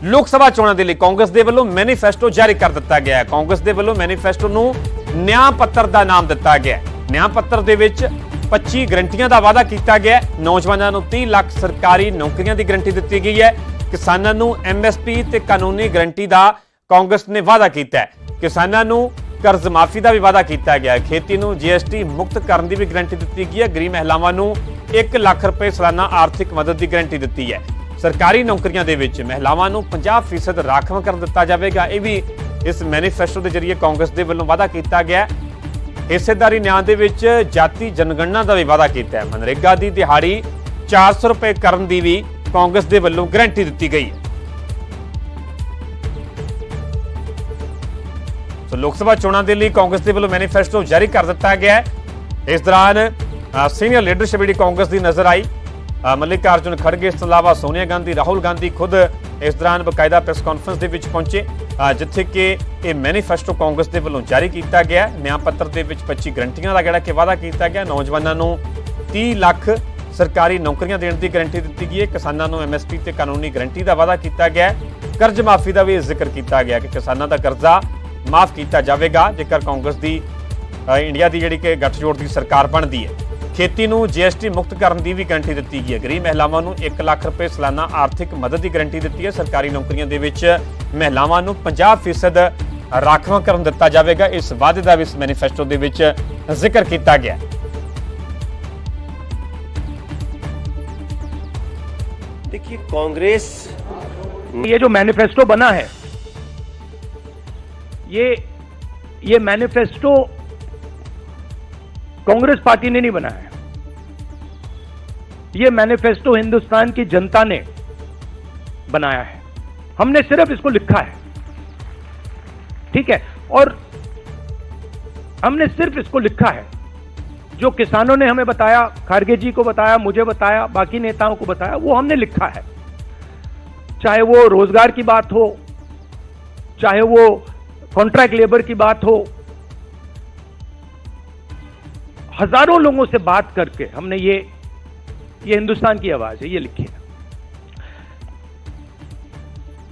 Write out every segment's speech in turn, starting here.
लोक सभा चोणां दे लई कांग्रेस दे वल्लों मैनीफेस्टो जारी कर दिता गया है। कांग्रेस दे वल्लों मैनीफेस्टो नूं न्याय पत्र दा नाम दिता गया है। न्याय पत्र दे विच 25 गारंटियां दा वादा किया गया है। नौजवानों नूं 30 लाख सरकारी नौकरियां दी गारंटी दी गई है। किसानां नूं MSP ते कानूनी गारंटी दा कांग्रेस ने वादा किया है। किसानां नूं कर्ज माफी का भी वादा किया गया है। खेती नूं GST मुक्त करने की भी गारंटी दी गई है। गरीब महिलावां नूं 1 लाख रुपए सालाना आर्थिक मदद की गारंटी दी है। सरकारी नौकरियां दे विच महिलावां नूं 50% राखवांकरण दिता जाएगा। यह भी इस मैनीफेस्टो के जरिए कांग्रेस के वल्लों वादा किया गया है। हिस्सेदारी न्याय दे विच जाति जनगणना का भी वादा किया है। मनरेगा की दिहाड़ी 400 रुपए करने की भी कांग्रेस के वल्लों गारंटी दी गई है। तो लोक सभा चोणां दे लई कांग्रेस के वल्लों मैनीफेस्टो जारी कर दिता गया है। इस दौरान सीनियर लीडरशिप जी कांग्रेस की नजर आई। मल्लिकार्जुन खड़गे, इस अलावा सोनिया गांधी, राहुल गांधी खुद इस दौरान बकायदा प्रेस कॉन्फ्रेंस के विच पहुंचे, जिथे कि यह मैनीफेस्टो कांग्रेस के वल्लों जारी किया गया। न्याय पत्र के विच 25 गारंटियां का जिहड़ा कि वादा किया गया। नौजवानों नूं 30 लाख सरकारी नौकरियां देने की गारंटी दी गई है। किसानों नूं MSP ते कानूनी गारंटी का वादा किया गया है। कर्ज माफी का भी जिक्र किया गया कि किसानों का कर्जा माफ किया जाएगा जेकर कांग्रेस की इंडिया की जिहड़ी कि गठजोड़ की सरकार बनती है। खेती नूं GST मुक्त करने की भी गारंटी दी गई है। गरीब महिलावां नूं 1 लाख रुपए सालाना आर्थिक मदद की गारंटी दी है। सरकारी नौकरियों के विच महिलावां नूं 50% राखवांकरण दिता जाएगा। इस वादे का भी इस मैनीफेस्टो के विच जिक्र किया गया। देखिए, कांग्रेस ये जो मैनिफेस्टो बना है, ये मैनिफेस्टो कांग्रेस पार्टी ने नहीं बनाया है। ये मैनिफेस्टो हिंदुस्तान की जनता ने बनाया है। हमने सिर्फ इसको लिखा है, ठीक है, और हमने सिर्फ इसको लिखा है। जो किसानों ने हमें बताया, खारगे जी को बताया, मुझे बताया, बाकी नेताओं को बताया, वो हमने लिखा है। चाहे वो रोजगार की बात हो, चाहे वो कॉन्ट्रैक्ट लेबर की बात हो, हजारों लोगों से बात करके हमने ये हिंदुस्तान की आवाज है, ये लिखी है।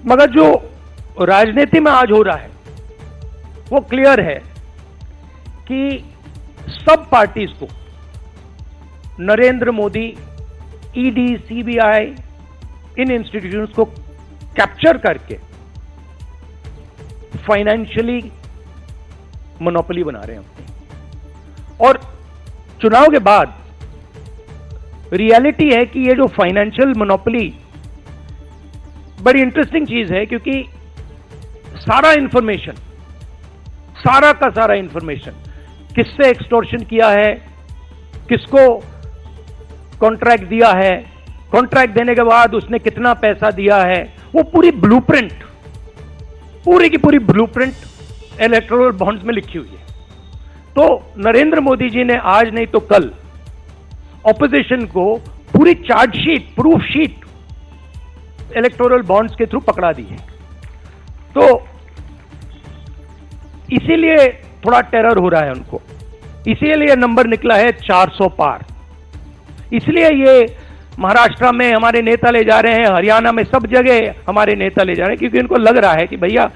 मगर जो राजनीति में आज हो रहा है वो क्लियर है कि सब पार्टीज को नरेंद्र मोदी, ED, CBI, इन इंस्टीट्यूशंस को कैप्चर करके फाइनेंशियली मोनोपोली बना रहे हैं अपनी। और चुनाव के बाद रियलिटी है कि ये जो फाइनेंशियल मोनोपोली बड़ी इंटरेस्टिंग चीज है, क्योंकि सारा इंफॉर्मेशन, सारा का सारा इंफॉर्मेशन, किससे एक्सटॉर्शन किया है, किसको कॉन्ट्रैक्ट दिया है, कॉन्ट्रैक्ट देने के बाद उसने कितना पैसा दिया है, वो पूरी ब्लूप्रिंट, पूरी की पूरी ब्लूप्रिंट इलेक्टोरल बॉन्ड्स में लिखी हुई है। तो नरेंद्र मोदी जी ने आज नहीं तो कल ऑपोजिशन को पूरी chargesheet, proof sheet electoral bonds के थ्रू पकड़ा दी है। तो इसीलिए थोड़ा टेरर हो रहा है उनको, इसीलिए नंबर निकला है 400 पार। इसलिए ये महाराष्ट्र में हमारे नेता ले जा रहे हैं, हरियाणा में सब जगह हमारे नेता ले जा रहे हैं, क्योंकि इनको लग रहा है कि भैया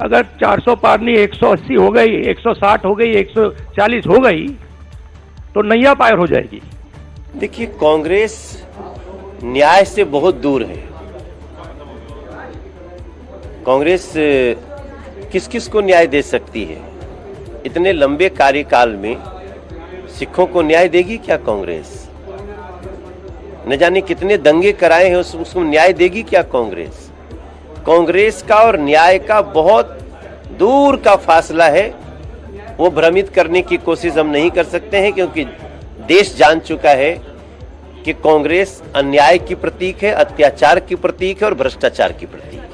अगर 400 पार नहीं 180 हो गई, 160 हो गई, 140 हो गई तो नैया पार हो जाएगी। देखिए, कांग्रेस न्याय से बहुत दूर है। कांग्रेस किस किस को न्याय दे सकती है? इतने लंबे कार्यकाल में सिखों को न्याय देगी क्या कांग्रेस? न जाने कितने दंगे कराए हैं, उसको न्याय देगी क्या कांग्रेस? कांग्रेस का और न्याय का बहुत दूर का फासला है। वो भ्रमित करने की कोशिश हम नहीं कर सकते हैं, क्योंकि देश जान चुका है कि कांग्रेस अन्याय की प्रतीक है, अत्याचार की प्रतीक है और भ्रष्टाचार की प्रतीक है।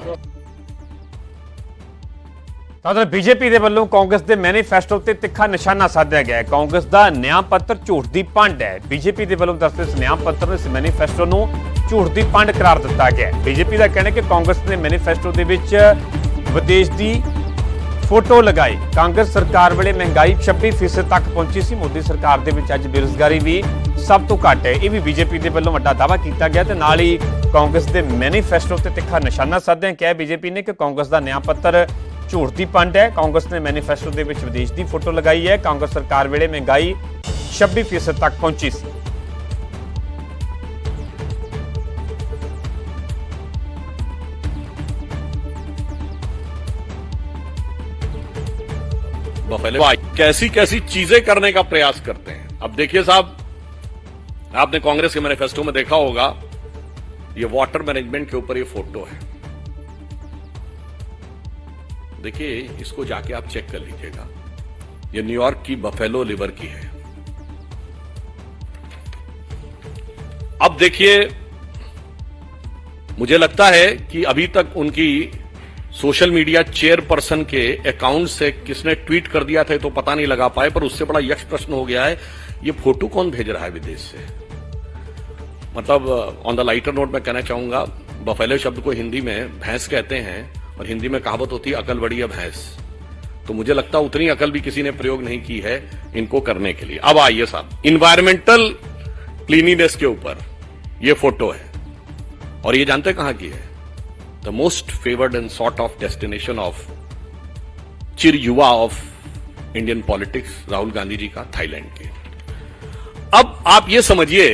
बीजेपी के वल्लों कांग्रेस के मैनीफेस्टो से तिखा निशाना साधा गया है। कांग्रेस का न्याय पत्र झूठ की पंड है। बीजेपी के वल्लों दसते इस न्याय पत्र, इस मैनीफेस्टो को झूठ की पंड करार दिता गया है। बीजेपी का कहना है कि कांग्रेस ने मैनीफेस्टो के विदेश की फोटो लगाई। कांग्रेस सरकार वेले महंगाई 26% तक पहुंची सी। मोदी सरकार के अज बेरोजगारी भी सब तो घट है। यह भी बीजेपी के वल्लों वड्डा दावा किया गया। नाल ही ਕਾਂਗਰਸ ਦੇ ਮੈਨੀਫੈਸਟੋ ਤੇ ਤਿੱਖਾ ਨਿਸ਼ਾਨਾ ਸਾਧਿਆਂ ਕਿਹਾ ਬੀਜੇਪੀ ਨੇ ਕਿ ਕਾਂਗਰਸ ਦਾ ਨਿਆਂ ਪੱਤਰ ਝੂਠ ਦੀ ਪੰਡ ਹੈ। ਕਾਂਗਰਸ ਨੇ ਮੈਨੀਫੈਸਟੋ ਦੇ ਵਿੱਚ ਵਿਦੇਸ਼ ਦੀ ਫੋਟੋ ਲਗਾਈ ਹੈ। ਕਾਂਗਰਸ ਸਰਕਾਰ ਵੇਲੇ ਮਹਿੰਗਾਈ 26% ਤੱਕ ਪਹੁੰਚੀ ਸੀ। कैसी कैसी चीजें करने का प्रयास करते हैं। अब देखिए साहब, आपने कांग्रेस के मैनिफेस्टो में देखा होगा, ये वाटर मैनेजमेंट के ऊपर ये फोटो है। देखिए, इसको जाके आप चेक कर लीजिएगा। ये न्यूयॉर्क की बफेलो लिवर की है। अब देखिए, मुझे लगता है कि अभी तक उनकी सोशल मीडिया चेयरपर्सन के अकाउंट से किसने ट्वीट कर दिया था तो पता नहीं लगा पाए, पर उससे बड़ा यक्ष प्रश्न हो गया है, ये फोटो कौन भेज रहा है विदेश से। मतलब ऑन द लाइटर नोट मैं कहना चाहूंगा, बफेलो शब्द को हिंदी में भैंस कहते हैं और हिंदी में कहावत होती है अकल बड़ी है भैंस। तो मुझे लगता है उतनी अकल भी किसी ने प्रयोग नहीं की है इनको करने के लिए। अब आइए साहब, इन्वायरमेंटल क्लीनिनेस के ऊपर ये फोटो है और ये जानते कहां की है? The most favoured and sort of destination of चिर युवा of Indian politics Rahul Gandhi ji का, थाईलैंड के। अब आप ये समझिए,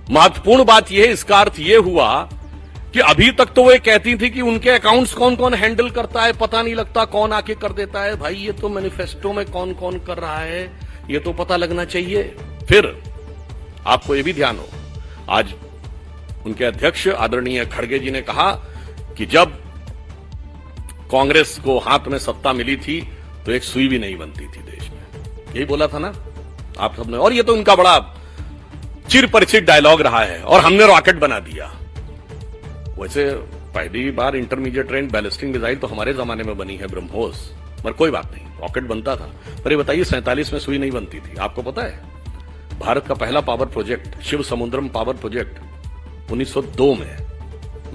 महत्वपूर्ण बात यह है, इसका अर्थ यह हुआ कि अभी तक तो वो कहती थी कि उनके अकाउंट्स कौन कौन हैंडल करता है पता नहीं लगता, कौन आके कर देता है। भाई ये तो मैनिफेस्टो में कौन कौन कर रहा है ये तो पता लगना चाहिए। फिर आपको ये भी ध्यान हो, आज उनके अध्यक्ष आदरणीय खड़गे जी ने कहा कि जब कांग्रेस को हाथ में सत्ता मिली थी तो एक सुई भी नहीं बनती थी देश में, यही बोला था ना आप सबने। और ये तो उनका बड़ा चिर परिचित डायलॉग रहा है और हमने रॉकेट बना दिया। वैसे पहली बार इंटरमीडिएट रेंज बैलिस्टिक मिसाइल तो हमारे जमाने में बनी है, ब्रह्मोस, पर कोई बात नहीं, रॉकेट बनता था। पर ये बताइए 47 में सुई नहीं बनती थी। आपको पता है भारत का पहला पावर प्रोजेक्ट शिव समुद्रम पावर प्रोजेक्ट 1902 में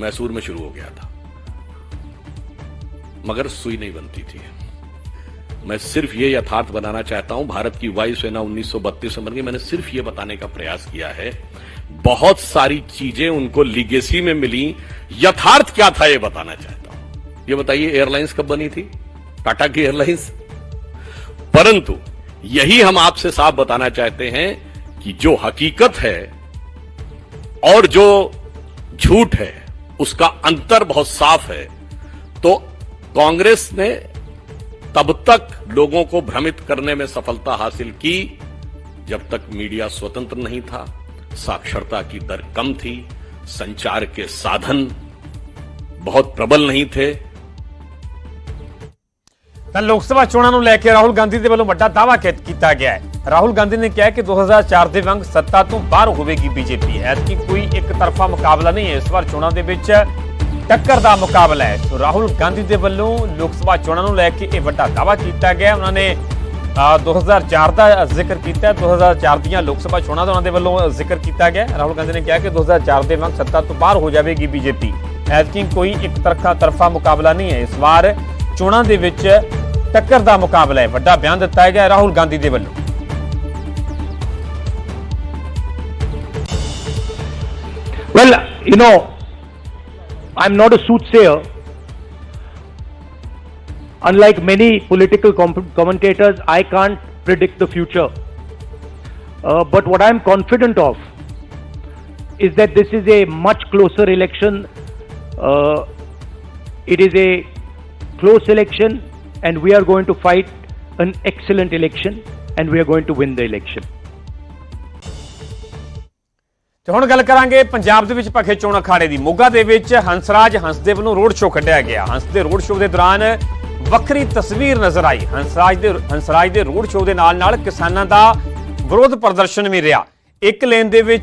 मैसूर में शुरू हो गया था, मगर सुई नहीं बनती थी। मैं सिर्फ ये यथार्थ बनाना चाहता हूं, भारत की वायुसेना 1932 में बन गई। मैंने सिर्फ ये बताने का प्रयास किया है, बहुत सारी चीजें उनको लीगेसी में मिली, यथार्थ क्या था ये बताना चाहता हूं। ये बताइए एयरलाइंस कब बनी थी, टाटा की एयरलाइंस। परंतु यही हम आपसे साफ बताना चाहते हैं कि जो हकीकत है और जो झूठ है उसका अंतर बहुत साफ है। तो कांग्रेस ने तब तक लोगों को भ्रमित करने में सफलता हासिल की जब तक मीडिया स्वतंत्र नहीं था, साक्षरता की दर कम थी, संचार के साधन बहुत प्रबल नहीं थे। ਤਾਂ ਲੋਕ ਸਭਾ ਚੋਣਾਂ ਨੂੰ ਲੈ ਕੇ ਰਾਹੁਲ ਗਾਂਧੀ ਦੇ ਵੱਲੋਂ ਵੱਡਾ ਦਾਅਵਾ ਕੀਤਾ ਗਿਆ ਹੈ। ਰਾਹੁਲ ਗਾਂਧੀ ਨੇ ਕਿਹਾ ਕਿ 2004 ਦੇ ਵਾਂਗ ਸੱਤਾ ਤੋਂ ਬਾਹਰ ਹੋਵੇਗੀ ਬੀਜੇਪੀ। ਐਤਕੀ ਕੋਈ ਇੱਕ ਤਰਫਾ ਮੁਕਾਬਲਾ ਨਹੀਂ ਹੈ, ਇਸ ਵਾਰ ਚੋਣਾਂ ਦੇ ਵਿੱਚ ਟੱਕਰ ਦਾ ਮੁਕਾਬਲਾ ਹੈ। ਸੋ ਰਾਹੁਲ ਗਾਂਧੀ ਦੇ ਵੱਲੋਂ ਲੋਕ ਸਭਾ ਚੋਣਾਂ ਨੂੰ ਲੈ ਕੇ ਇਹ ਵੱਡਾ ਦਾਅਵਾ ਕੀਤਾ ਗਿਆ। ਉਹਨਾਂ ਨੇ 2004 ਦਾ ਜ਼ਿਕਰ ਕੀਤਾ, 2004 ਦੀਆਂ ਲੋਕ ਸਭਾ ਚੋਣਾਂ ਦਾ ਉਹਨਾਂ ਦੇ ਵੱਲੋਂ ਜ਼ਿਕਰ ਕੀਤਾ ਗਿਆ। ਰਾਹੁਲ ਗਾਂਧੀ ਨੇ ਕਿਹਾ ਕਿ 2004 ਦੇ ਵਾਂਗ ਸੱਤਾ ਤੋਂ ਬਾਹਰ ਹੋ ਜਾਵੇਗੀ ਬੀਜੇਪੀ। ਐਤਕੀ ਕੋਈ ਇੱਕ ਤਰਫਾ ਮੁਕਾਬਲਾ ਨਹੀਂ ਹੈ, ਇਸ ਵਾਰ ਚੋਣਾਂ ਦੇ ਵਿੱਚ ਟੱਕਰ ਦਾ ਮੁਕਾਬਲਾ ਹੈ। ਵੱਡਾ ਬਿਆਨ ਦਿੱਤਾ ਗਿਆ ਰਾਹੁਲ ਗਾਂਧੀ ਦੇ ਵੱਲੋਂ। Well, you know, I'm not a soothsayer. Unlike many political commentators, I can't predict the future. But what I'm confident of is that this is a much closer election. It is a close election and we are going to fight an excellent election and we are going to win the election. ਤੇ ਹੁਣ ਗੱਲ ਕਰਾਂਗੇ ਪੰਜਾਬ ਦੇ ਵਿੱਚ ਭਖੇ ਚੋਣ ਅਖਾੜੇ ਦੀ। ਮੋਗਾ ਦੇ ਵਿੱਚ ਹੰਸਰਾਜ ਹੰਸ ਦੇ ਵੱਲੋਂ ਰੋਡ ਸ਼ੋਅ ਕੱਢਿਆ ਗਿਆ। ਹੰਸ ਦੇ ਰੋਡ ਸ਼ੋਅ ਦੇ ਦੌਰਾਨ ਵੱਖਰੀ ਤਸਵੀਰ ਨਜ਼ਰ ਆਈ। ਹੰਸਰਾਜ ਦੇ ਰੋਡ ਸ਼ੋਅ ਦੇ ਨਾਲ ਕਿਸਾਨਾਂ ਦਾ ਵਿਰੋਧ ਪ੍ਰਦਰਸ਼ਨ ਵੀ ਰਿਹਾ। ਇੱਕ ਲੇਨ ਦੇ ਵਿੱਚ